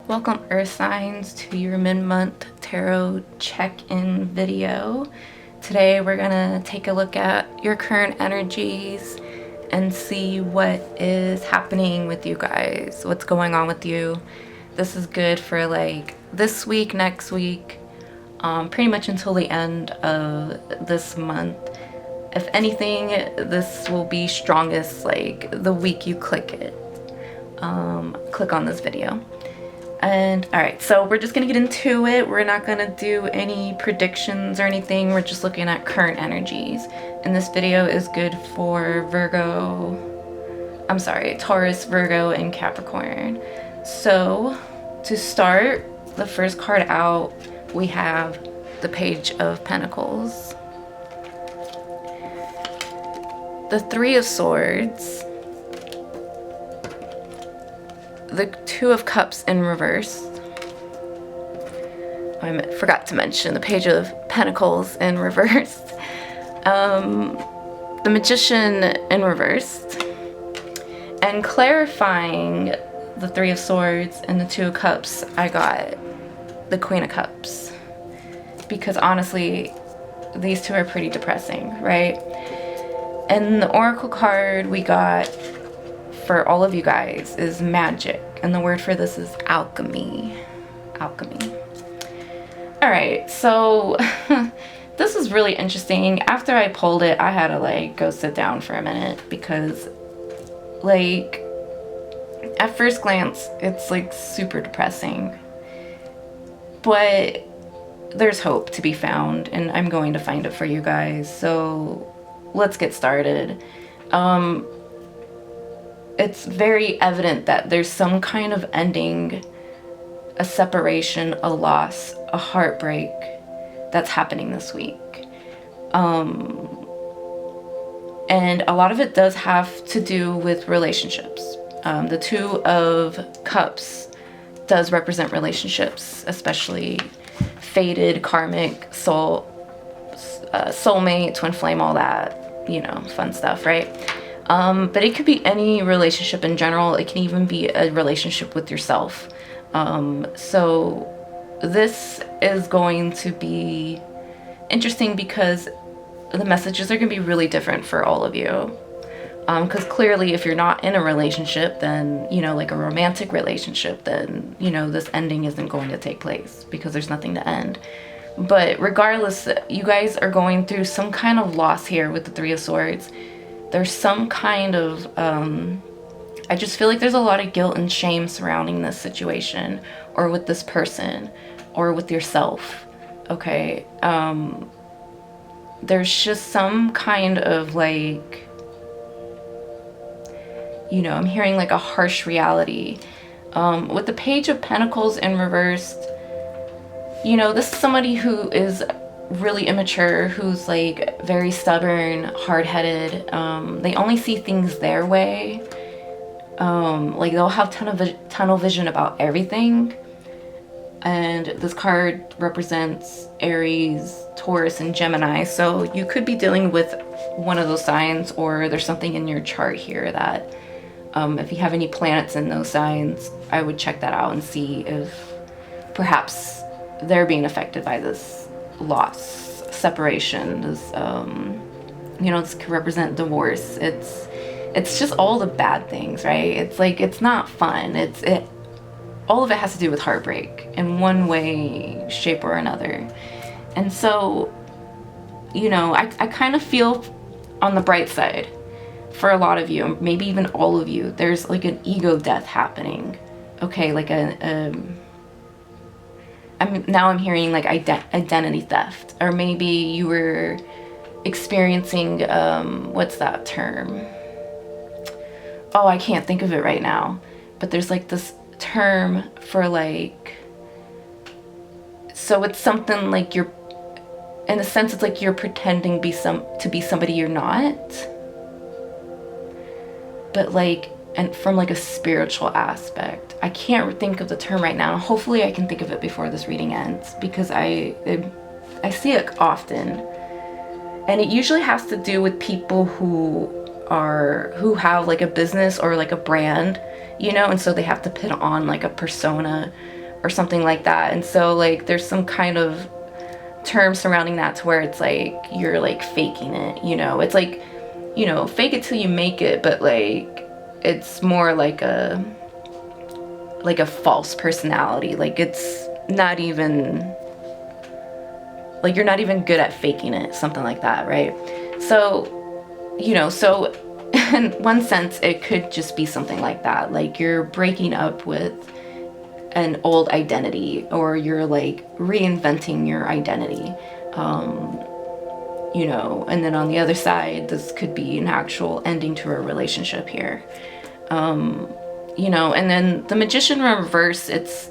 Welcome Earth signs to your mid-month tarot check-in video. Today we're gonna take a look at your current energies and see what is happening with you guys, what's going on with you. This is good for like this week, next week, pretty much until the end of this month. If anything, this will be strongest like the week you click it. Click on this video. And alright, so we're just gonna get into it. We're not gonna do any predictions or anything. We're just looking at current energies. And this video is good for Taurus, Virgo, and Capricorn. So to start, the first card out, we have the Page of Pentacles, the Three of Swords, the Two of Cups in reverse. I forgot to mention the Page of Pentacles in reverse. The Magician in reverse. And clarifying the Three of Swords and the Two of Cups, I got the Queen of Cups. Because honestly, these two are pretty depressing, right? And the Oracle card we got for all of you guys is magic, and the word for this is alchemy. All right, so this is really interesting. After I pulled it, I had to like go sit down for a minute because like at first glance it's like super depressing, but there's hope to be found, and I'm going to find it for you guys. So let's get started. It's very evident that there's some kind of ending, a separation, a loss, a heartbreak that's happening this week. And a lot of it does have to do with relationships. The Two of Cups does represent relationships, especially fated, karmic, soulmate, twin flame, all that, you know, fun stuff, right? But it could be any relationship in general. It can even be a relationship with yourself. So this is going to be interesting because the messages are going to be really different for all of you. Because clearly if you're not in a relationship, then, you know, like a romantic relationship, then, you know, this ending isn't going to take place because there's nothing to end. But regardless, you guys are going through some kind of loss here with the Three of Swords. There's some kind of, I just feel like there's a lot of guilt and shame surrounding this situation, or with this person, or with yourself, okay? There's just some kind of like, you know, I'm hearing like a harsh reality. With the Page of Pentacles in reverse, you know, this is somebody who is really immature, who's like very stubborn, hard-headed. They only see things their way. Like they'll have tunnel vision about everything. And this card represents Aries, Taurus, and Gemini. So you could be dealing with one of those signs, or there's something in your chart here that if you have any planets in those signs, I would check that out and see if perhaps they're being affected by this loss, separation. This, you know, this could represent divorce. It's just all the bad things, right? It's like, it's not fun. All of it has to do with heartbreak in one way, shape, or another. And so, you know, I kind of feel on the bright side for a lot of you, maybe even all of you, there's like an ego death happening. Okay, like I'm hearing like identity theft, or maybe you were experiencing, what's that term? Oh, I can't think of it right now, but there's like this term for like, so it's something like you're, in a sense, it's like you're pretending to be somebody you're not, but like, and from like a spiritual aspect. I can't think of the term right now. Hopefully I can think of it before this reading ends, because I see it often, and it usually has to do with people who have like a business or like a brand, you know, and so they have to put on like a persona or something like that. And so like there's some kind of term surrounding that to where it's like you're like faking it, you know. It's like, you know, fake it till you make it, but like it's more like a false personality. Like it's not even like you're not even good at faking it, something like that, right? So, you know, so in one sense it could just be something like that, like you're breaking up with an old identity, or you're like reinventing your identity, you know. And then on the other side, this could be an actual ending to a relationship here, you know. And then the Magician in reverse, it's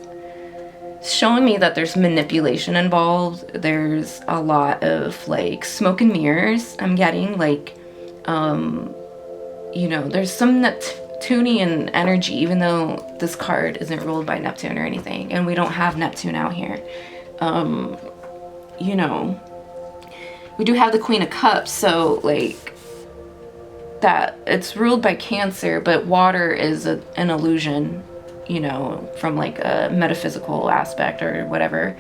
showing me that there's manipulation involved. There's a lot of like smoke and mirrors I'm getting, like, you know, there's some Neptunian energy, even though this card isn't ruled by Neptune or anything, and we don't have Neptune out here. You know, we do have the Queen of Cups, so like that it's ruled by Cancer, but water is an illusion, you know, from like a metaphysical aspect or whatever,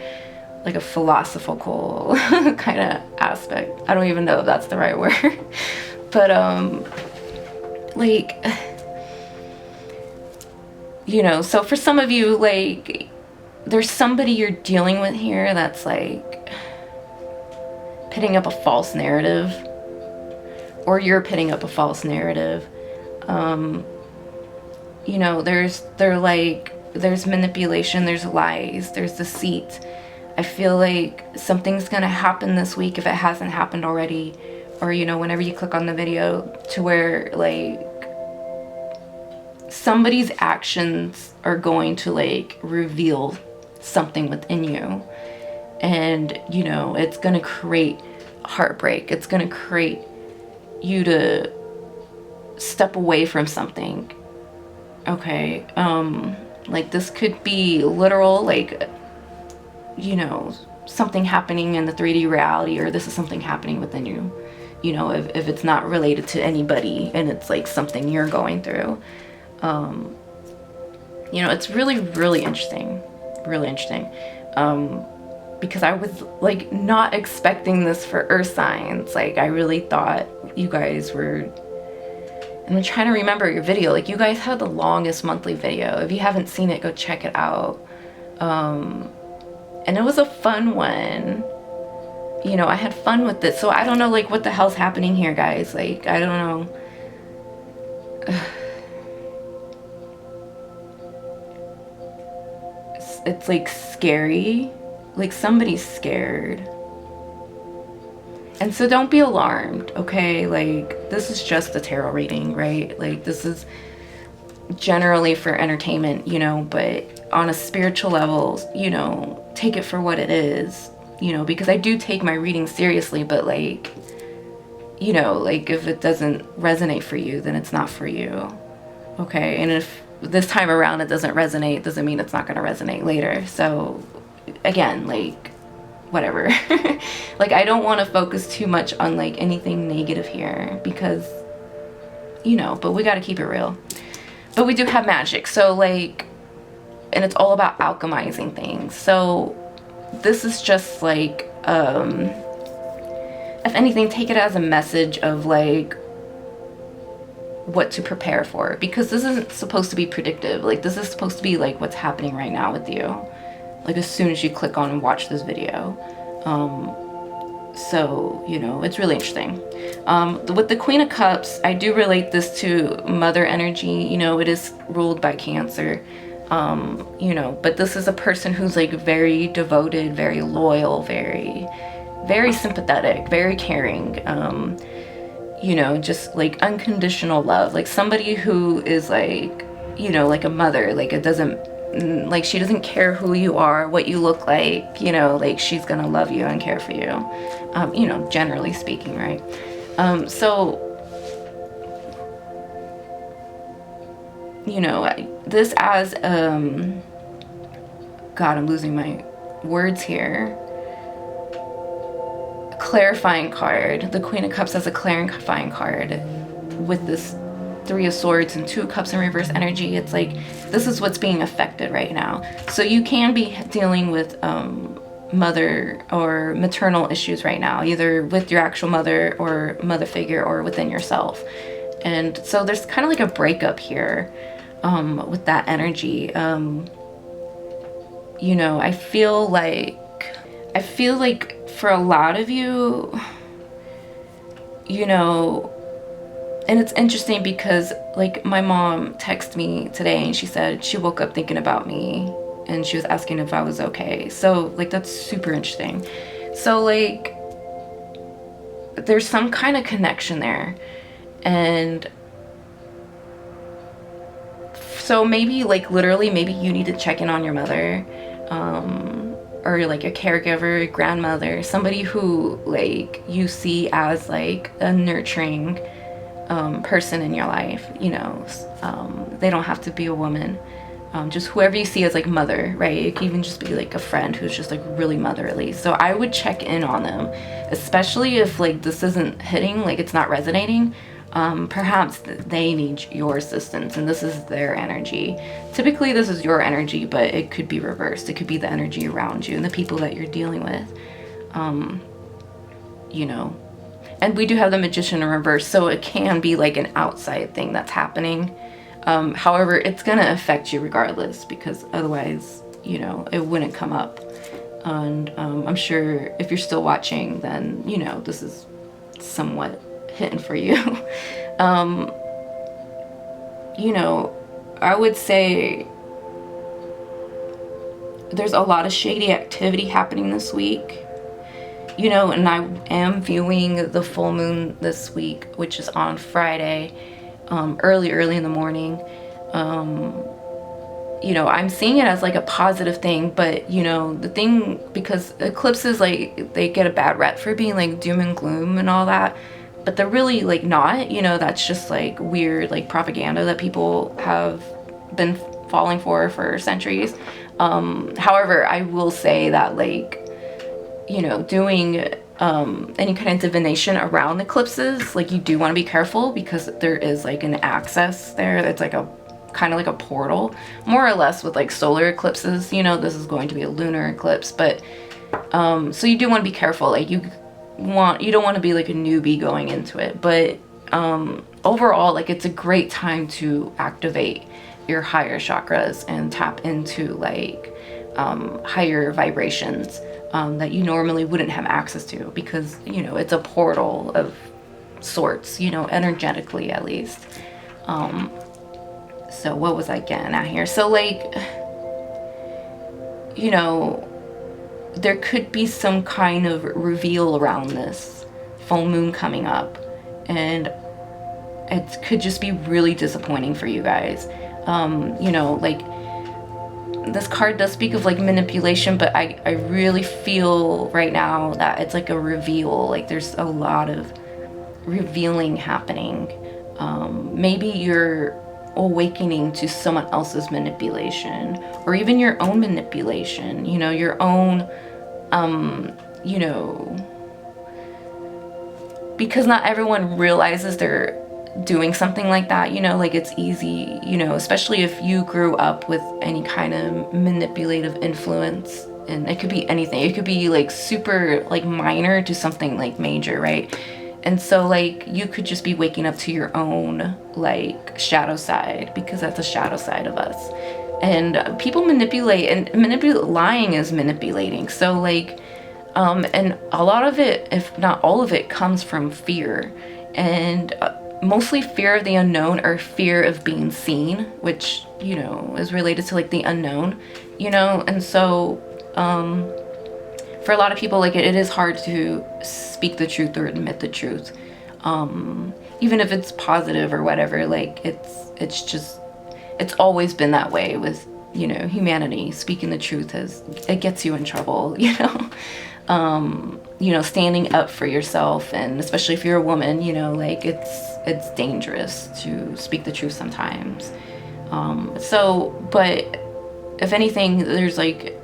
like a philosophical kind of aspect. I don't even know if that's the right word. But like, you know, so for some of you, like there's somebody you're dealing with here that's like pitting up a false narrative, or you're pitting up a false narrative. You know, there's manipulation, there's lies, there's deceit. I feel like something's gonna happen this week if it hasn't happened already, or, you know, whenever you click on the video, to where like somebody's actions are going to like reveal something within you, and, you know, it's gonna create heartbreak. It's gonna create you to step away from something. Okay, like this could be literal, like, you know, something happening in the 3D reality, or this is something happening within you, you know, if it's not related to anybody and it's like something you're going through. You know, it's really, really interesting, because I was like not expecting this for earth signs. Like I really thought you guys were, and I'm trying to remember your video, like you guys had the longest monthly video. If you haven't seen it, go check it out. And it was a fun one. You know, I had fun with it. So I don't know like what the hell's happening here, guys. Like, I don't know. It's like scary. Like somebody's scared. And so don't be alarmed, okay? Like this is just a tarot reading, right? Like this is generally for entertainment, you know, but on a spiritual level, you know, take it for what it is, you know, because I do take my reading seriously, but like, you know, like if it doesn't resonate for you, then it's not for you, okay? And if this time around it doesn't resonate, doesn't mean it's not going to resonate later. So again, like whatever. Like I don't want to focus too much on like anything negative here, because, you know, but we got to keep it real. But we do have magic, so like, and it's all about alchemizing things. So this is just like, if anything, take it as a message of like what to prepare for, because this isn't supposed to be predictive. Like this is supposed to be like what's happening right now with you, like as soon as you click on and watch this video. So, you know, it's really interesting. With the Queen of Cups, I do relate this to mother energy. You know, it is ruled by Cancer. You know, but this is a person who's like very devoted, very loyal, very, very sympathetic, very caring. You know, just like unconditional love, like somebody who is like, you know, like a mother. Like it doesn't, like she doesn't care who you are, what you look like, you know, like she's gonna love you and care for you, you know, generally speaking, right? So, you know, this as, God, I'm losing my words here. Clarifying card. The Queen of Cups as a clarifying card with this Three of Swords and Two of Cups in reverse energy, it's like this is what's being affected right now. So you can be dealing with mother or maternal issues right now, either with your actual mother or mother figure or within yourself. And so there's kind of like a breakup here with that energy. You know, I feel like for a lot of you, you know, and it's interesting because like my mom texted me today and she said she woke up thinking about me and she was asking if I was okay. So like that's super interesting. So like there's some kind of connection there. And so maybe like literally maybe you need to check in on your mother, or like a caregiver, grandmother, somebody who like you see as like a nurturing person in your life, you know. They don't have to be a woman, just whoever you see as like mother, right? It can even just be like a friend who's just like really motherly. So I would check in on them, especially if like this isn't hitting, like it's not resonating. Perhaps they need your assistance and this is their energy. Typically this is your energy, but it could be reversed. It could be the energy around you and the people that you're dealing with, you know. And we do have the Magician in reverse, so it can be like an outside thing that's happening. However, it's gonna affect you regardless, because otherwise, you know, it wouldn't come up. And I'm sure if you're still watching, then, you know, this is somewhat hitting for you. You know, I would say there's a lot of shady activity happening this week. You know, and I am viewing the full moon this week, which is on Friday, early in the morning. You know, I'm seeing it as like a positive thing, but you know, the thing, because eclipses, like, they get a bad rep for being like doom and gloom and all that, but they're really like not, you know. That's just like weird like propaganda that people have been falling for centuries. However, I will say that, like, you know, doing any kind of divination around eclipses, like, you do want to be careful, because there is like an access there that's like a kind of like a portal, more or less, with like solar eclipses. You know, this is going to be a lunar eclipse, but so you do want to be careful. Like, you don't want to be like a newbie going into it, but overall, like, it's a great time to activate your higher chakras and tap into like higher vibrations that you normally wouldn't have access to, because, you know, it's a portal of sorts, you know, energetically at least. So what was I getting at here? So like, you know, there could be some kind of reveal around this full moon coming up, and it could just be really disappointing for you guys. You know, like, this card does speak of like manipulation, but I really feel right now that it's like a reveal. Like, there's a lot of revealing happening. Maybe you're awakening to someone else's manipulation, or even your own manipulation, you know, your own, you know, because not everyone realizes they're doing something like that, you know. Like, it's easy, you know, especially if you grew up with any kind of manipulative influence, and it could be anything. It could be like super like minor to something like major, right? And so like, you could just be waking up to your own like shadow side, because that's a shadow side of us. And people manipulate, and lying is manipulating. So like, and a lot of it, if not all of it, comes from fear, and mostly fear of the unknown, or fear of being seen, which, you know, is related to like the unknown, you know. And so for a lot of people, like, it is hard to speak the truth or admit the truth, even if it's positive or whatever. Like, it's always been that way with, you know, humanity. Speaking the truth it gets you in trouble, you know. You know, standing up for yourself, and especially if you're a woman, you know, like, it's dangerous to speak the truth sometimes. So, but if anything, there's like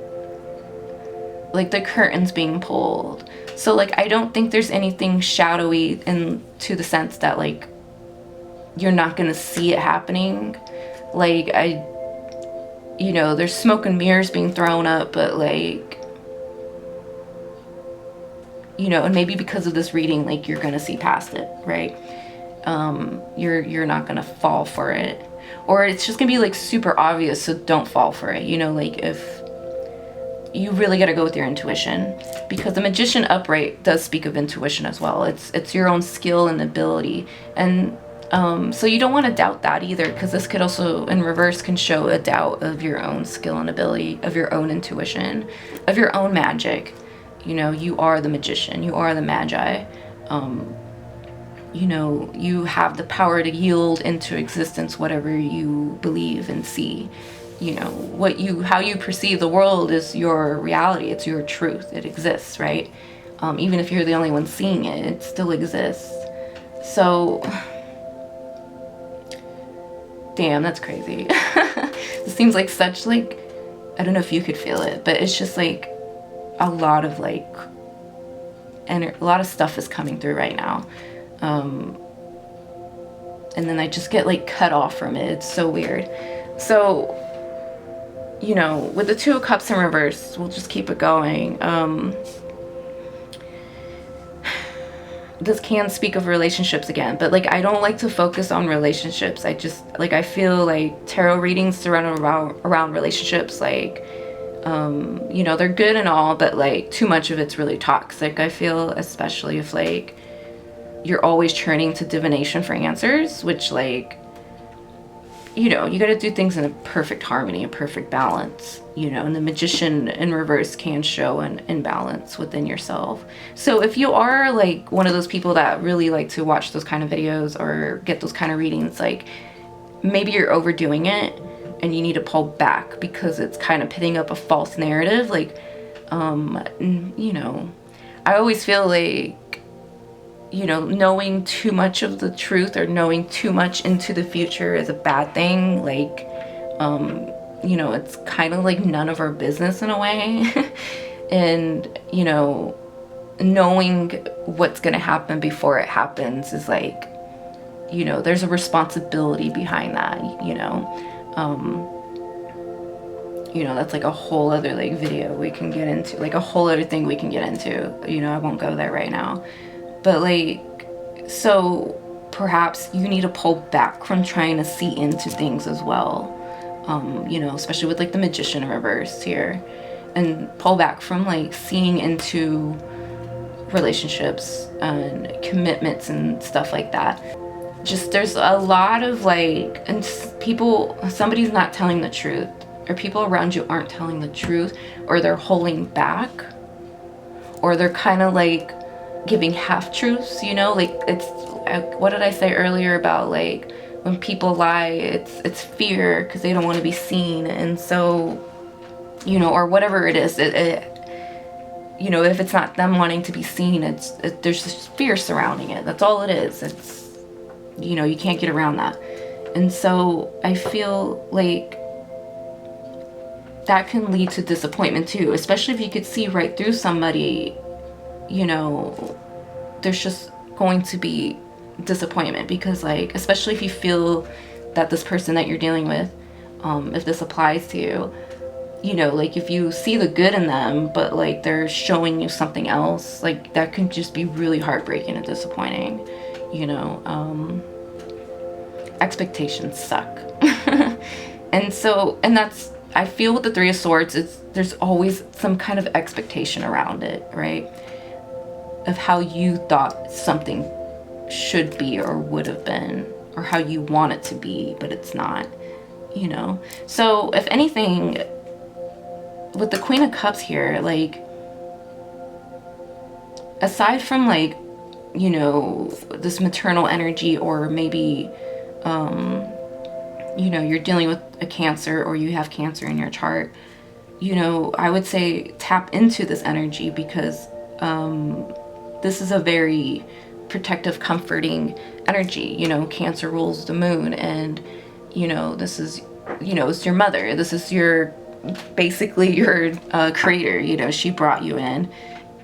the curtains being pulled. So like, I don't think there's anything shadowy, in to the sense that like, you're not going to see it happening. Like, you know, there's smoke and mirrors being thrown up, but like, you know, and maybe because of this reading, like, you're going to see past it, right? You're not going to fall for it, or it's just going to be like super obvious. So don't fall for it. You know, like, if you really got to go with your intuition, because the Magician upright does speak of intuition as well. It's your own skill and ability. And so you don't want to doubt that either, because this could also, in reverse, can show a doubt of your own skill and ability, of your own intuition, of your own magic. You know, you are the magician, you are the magi. You know, you have the power to yield into existence whatever you believe and see. You know, how you perceive the world is your reality. It's your truth. It exists, right? Even if you're the only one seeing it, it still exists. So, damn, that's crazy. It seems like such, like, I don't know if you could feel it, but it's just like a lot of like, and a lot of stuff is coming through right now. And then I just get like cut off from it. It's so weird. So, you know, with the Two of Cups in reverse, we'll just keep it going. This can speak of relationships again, but like, I don't like to focus on relationships. I just, like, I feel like tarot readings surround around relationships, like, you know, they're good and all, but like too much of it's really toxic. I feel, especially if like you're always turning to divination for answers, which, like, you know, you got to do things in a perfect harmony, a perfect balance, you know, and the Magician in reverse can show an imbalance within yourself. So if you are like one of those people that really like to watch those kind of videos or get those kind of readings, like, maybe you're overdoing it and you need to pull back because it's kind of pitting up a false narrative. Like, you know, I always feel like, you know, knowing too much of the truth or knowing too much into the future is a bad thing. Like, you know, it's kind of like none of our business in a way. And, you know, knowing what's going to happen before it happens is like, you know, there's a responsibility behind that, you know. You know, that's like a whole other like video we can get into, like a whole other thing we can get into, you know. I won't go there right now. But like, so perhaps you need to pull back from trying to see into things as well. You know, especially with like the Magician in reverse here, and pull back from like seeing into relationships and commitments and stuff like that. Just, there's a lot of like, and people, somebody's not telling the truth, or people around you aren't telling the truth, or they're holding back, or they're kind of like giving half-truths, you know. Like, it's, what did I say earlier about like when people lie, it's fear because they don't want to be seen. And so, you know, or whatever it is, you know, if it's not them wanting to be seen, there's this fear surrounding it. That's all it is. It's, you know, you can't get around that. And so I feel like that can lead to disappointment too, especially if you could see right through somebody. You know, there's just going to be disappointment, because like, especially if you feel that this person that you're dealing with, if this applies to you, you know, like if you see the good in them, but like they're showing you something else, like that can just be really heartbreaking and disappointing, you know. Expectations suck. And so, and that's, I feel with the Three of Swords, there's always some kind of expectation around it, right? Of how you thought something should be or would have been, or how you want it to be, but it's not, you know. So if anything, with the Queen of Cups here, like, aside from like, you know, this maternal energy, or maybe, you know, you're dealing with a Cancer, or you have Cancer in your chart, you know, I would say tap into this energy, because this is a very protective, comforting energy. You know, Cancer rules the moon, and, you know, this is, you know, it's your mother. This is your, basically your creator, you know, she brought you in,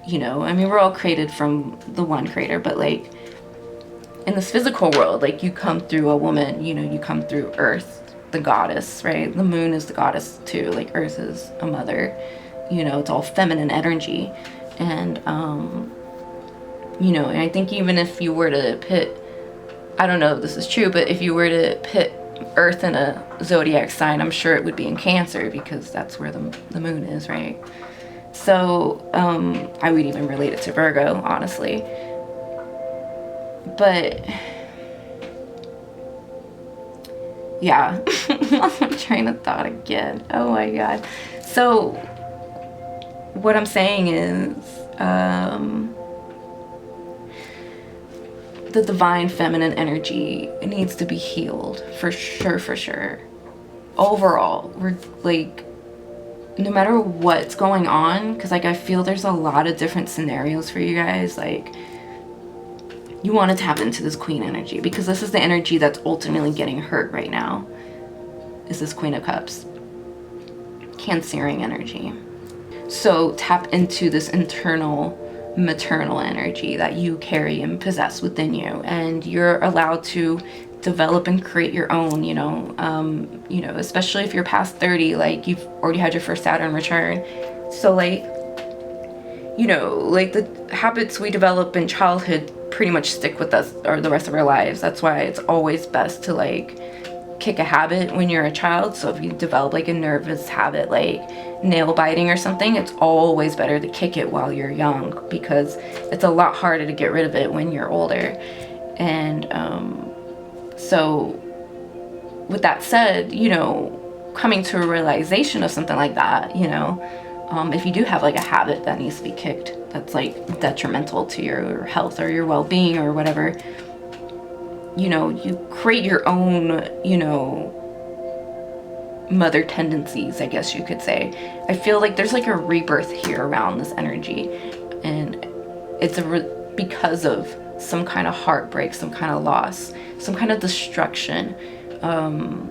you know. I mean, we're all created from the one creator, but like, in this physical world, like you come through a woman, you know, you come through Earth, the goddess, right? The moon is the goddess too, like Earth is a mother, you know, it's all feminine energy. And, you know, and I think even if you were to pit, I don't know if this is true, but if you were to pit Earth in a zodiac sign, I'm sure it would be in Cancer, because that's where the moon is, right? So, I would even relate it to Virgo, honestly. But yeah, I'm trying to thought again. Oh my god. So what I'm saying is the divine feminine energy needs to be healed, for sure. Overall, we're like, no matter what's going on, because like I feel there's a lot of different scenarios for you guys, like you want to tap into this queen energy, because this is the energy that's ultimately getting hurt right now, is this Queen of Cups. Cancerian energy. So tap into this internal maternal energy that you carry and possess within you, and you're allowed to develop and create your own, you know, especially if you're past 30, like you've already had your first Saturn return. So like, you know, like the habits we develop in childhood pretty much stick with us or the rest of our lives. That's why it's always best to like kick a habit when you're a child. So if you develop like a nervous habit, like nail biting or something, it's always better to kick it while you're young, because it's a lot harder to get rid of it when you're older. And so with that said, you know, coming to a realization of something like that, you know, if you do have like a habit that needs to be kicked, that's like detrimental to your health or your well-being or whatever, you know, you create your own, you know, mother tendencies, I guess you could say. I feel like there's like a rebirth here around this energy, and it's because of some kind of heartbreak, some kind of loss, some kind of destruction,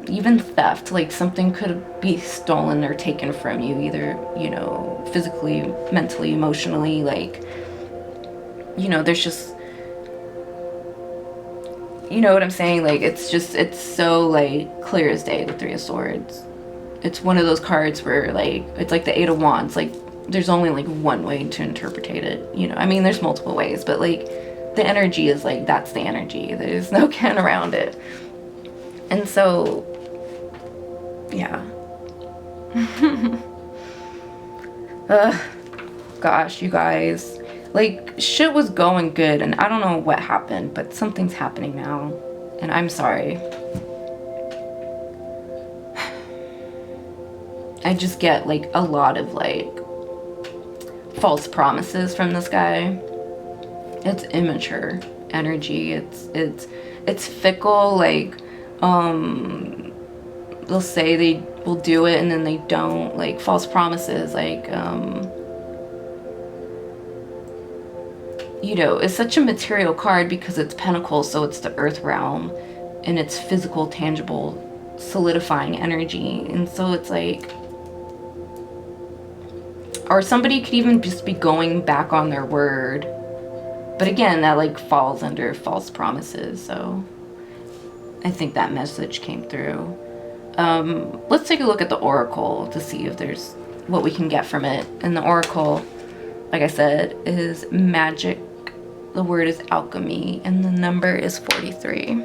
even theft. Like something could be stolen or taken from you, either, you know, physically, mentally, emotionally. Like, you know, there's just, you know what I'm saying? Like, it's just, it's so like clear as day, the Three of Swords. It's one of those cards where like, it's like the Eight of Wands. Like there's only like one way to interpret it, you know. I mean, there's multiple ways, but like the energy is like, that's the energy. There's no getting around it. And so, yeah. Gosh, you guys. Like, shit was going good, and I don't know what happened, but something's happening now. And I'm sorry. I just get, like, a lot of, like, false promises from this guy. It's immature energy. It's fickle, like, they'll say they will do it and then they don't. Like false promises, like you know, it's such a material card because it's Pentacles, so it's the earth realm and it's physical, tangible, solidifying energy. And so it's like, or somebody could even just be going back on their word, but again, that like falls under false promises. So I think that message came through. Let's take a look at the Oracle to see if there's what we can get from it. And the Oracle, like I said, is magic. The word is alchemy, and the number is 43.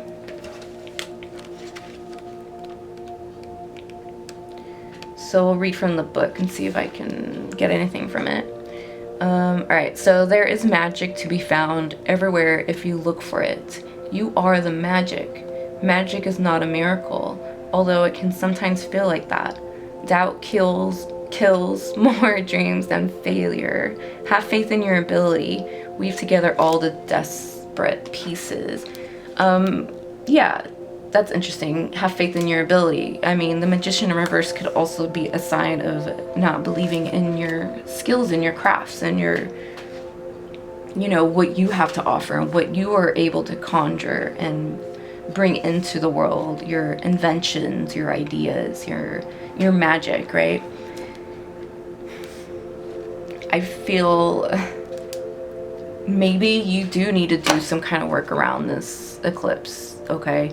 So we'll read from the book and see if I can get anything from it. Alright, so there is magic to be found everywhere if you look for it. You are the magic. Magic is not a miracle, although it can sometimes feel like that. Doubt kills more dreams than failure. Have faith in your ability. Weave together all the desperate pieces. Yeah, that's interesting. Have faith in your ability. I mean, the Magician in reverse could also be a sign of not believing in your skills and your crafts and your, you know, what you have to offer and what you are able to conjure and bring into the world, your inventions, your ideas, your magic, right? I feel maybe you do need to do some kind of work around this eclipse, okay?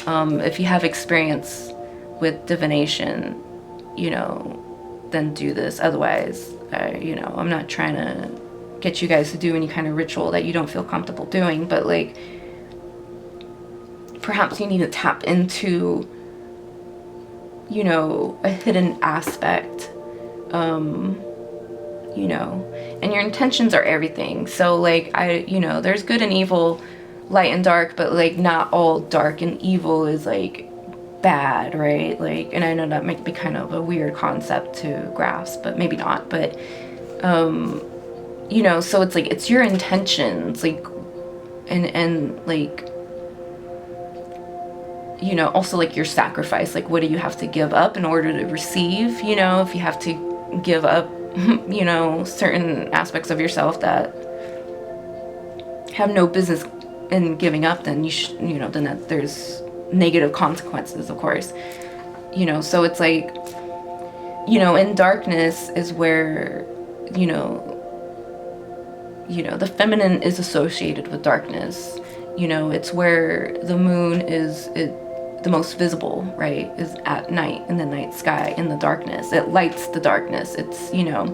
If you have experience with divination, you know, then do this. Otherwise, you know, I'm not trying to get you guys to do any kind of ritual that you don't feel comfortable doing, but like, perhaps you need to tap into, you know, a hidden aspect, you know, and your intentions are everything. So like, you know, there's good and evil, light and dark, but like not all dark and evil is like bad, right? Like, and I know that might be kind of a weird concept to grasp, but maybe not. But you know, so it's like, it's your intentions, like, and like, you know, also like your sacrifice, like what do you have to give up in order to receive, you know, if you have to give up, you know, certain aspects of yourself that have no business in giving up, then you should, you know, then that there's negative consequences, of course, you know. So it's like, you know, in darkness is where, you know, the feminine is associated with darkness. You know, it's where the moon is the most visible, right? Is at night, in the night sky, in the darkness. It lights the darkness. It's, you know,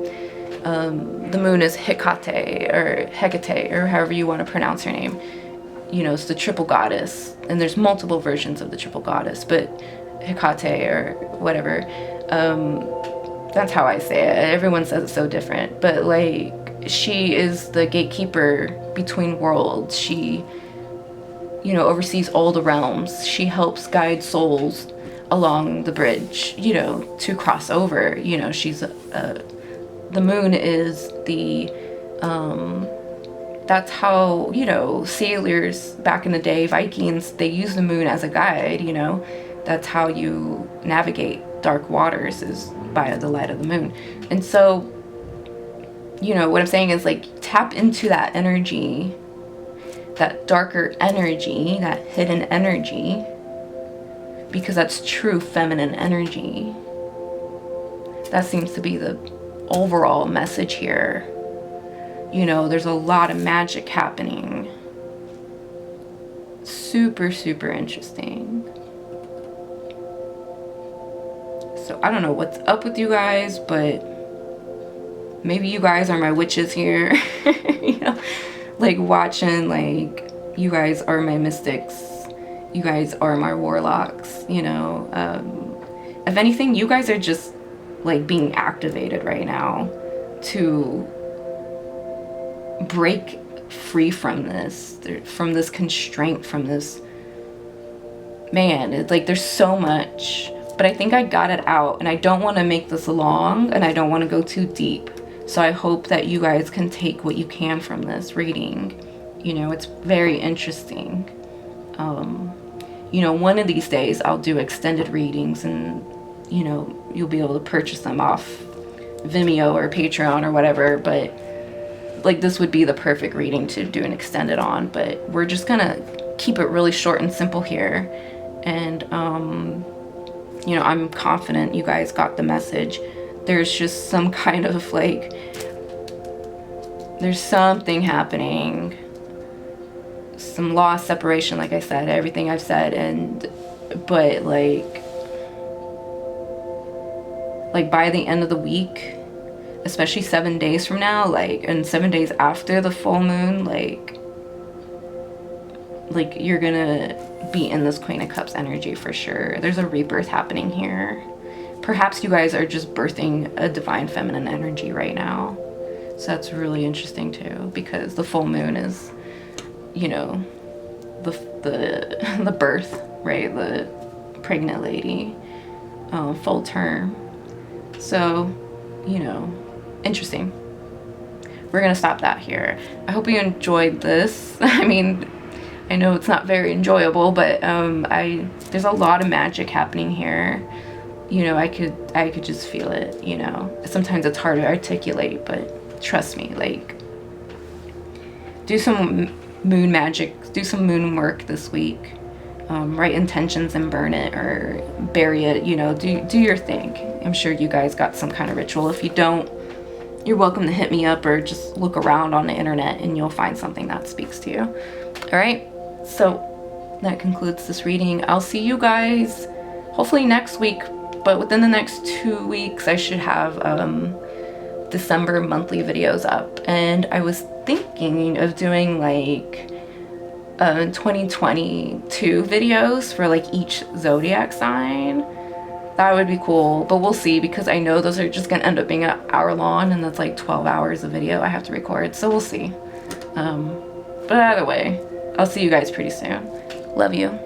the moon is Hecate or Hecate or however you want to pronounce her name. You know, it's the triple goddess, and there's multiple versions of the triple goddess, but Hecate or whatever, that's how I say it. Everyone says it's so different, but like, she is the gatekeeper between worlds. She, you know, oversees all the realms. She helps guide souls along the bridge, you know, to cross over. You know, she's the moon is the that's how, you know, sailors back in the day, Vikings, they used the moon as a guide, you know. That's how you navigate dark waters, is by the light of the moon. And so, you know, what I'm saying is like, tap into that energy, that darker energy, that hidden energy, because that's true feminine energy. That seems to be the overall message here. You know, there's a lot of magic happening. Super, super interesting. So I don't know what's up with you guys, but maybe you guys are my witches here. You know, like watching, like, you guys are my mystics. You guys are my warlocks, you know. If anything, you guys are just like being activated right now to break free from this constraint, from this, man, it's like there's so much, but I think I got it out, and I don't want to make this long, and I don't want to go too deep. So I hope that you guys can take what you can from this reading. You know, it's very interesting. You know, one of these days I'll do extended readings, and, you know, you'll be able to purchase them off Vimeo or Patreon or whatever, but like, this would be the perfect reading to do an extended on. But we're just gonna keep it really short and simple here. And, you know, I'm confident you guys got the message. There's just some kind of like, there's something happening, some lost separation, like I said, everything I've said, but like by the end of the week, especially 7 days from now, like, and 7 days after the full moon, like you're gonna be in this Queen of Cups energy for sure. There's a rebirth happening here. Perhaps you guys are just birthing a divine feminine energy right now. So that's really interesting too, because the full moon is, you know, the birth, right? The pregnant lady, full term. So, you know, interesting. We're gonna stop that here. I hope you enjoyed this. I mean, I know it's not very enjoyable, but there's a lot of magic happening here. You know, I could just feel it, you know. Sometimes it's hard to articulate, but trust me, like, do some moon magic, do some moon work this week. Write intentions and burn it or bury it, you know, do your thing. I'm sure you guys got some kind of ritual. If you don't, you're welcome to hit me up or just look around on the internet and you'll find something that speaks to you. All right, so that concludes this reading. I'll see you guys hopefully next week, but within the next 2 weeks I should have December monthly videos up. And I was thinking of doing like 2022 videos for like each zodiac sign. That would be cool, but we'll see, because I know those are just gonna end up being an hour long, and that's like 12 hours of video I have to record, so we'll see. But either way, I'll see you guys pretty soon. Love you.